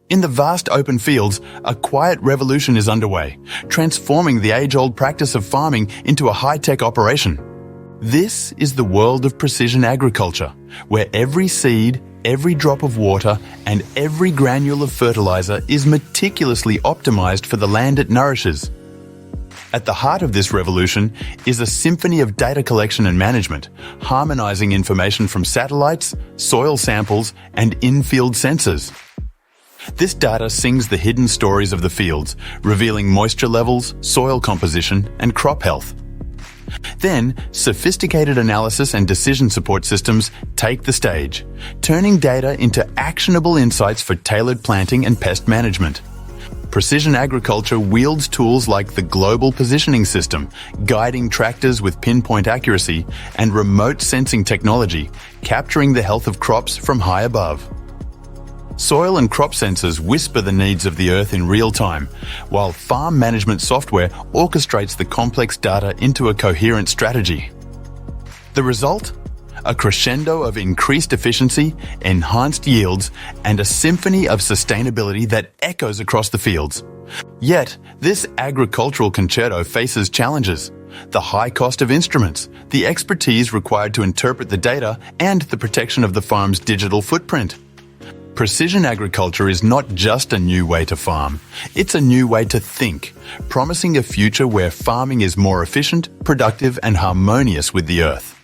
In the vast open fields, a quiet revolution is underway, transforming the age-old practice of farming into a high-tech operation. This is the world of precision agriculture, where every seed, every drop of water, and every granule of fertilizer is meticulously optimized for the land it nourishes. At the heart of this revolution is a symphony of data collection and management, harmonizing information from satellites, soil samples, and in-field sensors. This data sings the hidden stories of the fields, revealing moisture levels, soil composition, and crop health. Then, sophisticated analysis and decision support systems take the stage, turning data into actionable insights for tailored planting and pest management. Precision agriculture wields tools like the Global Positioning System, guiding tractors with pinpoint accuracy, and remote sensing technology, capturing the health of crops from high above. Soil and crop sensors whisper the needs of the earth in real time, while farm management software orchestrates the complex data into a coherent strategy. The result? A crescendo of increased efficiency, enhanced yields, and a symphony of sustainability that echoes across the fields. Yet, this agricultural concerto faces challenges: the high cost of instruments, the expertise required to interpret the data, and the protection of the farm's digital footprint. Precision agriculture is not just a new way to farm, it's a new way to think, promising a future where farming is more efficient, productive, and harmonious with the earth.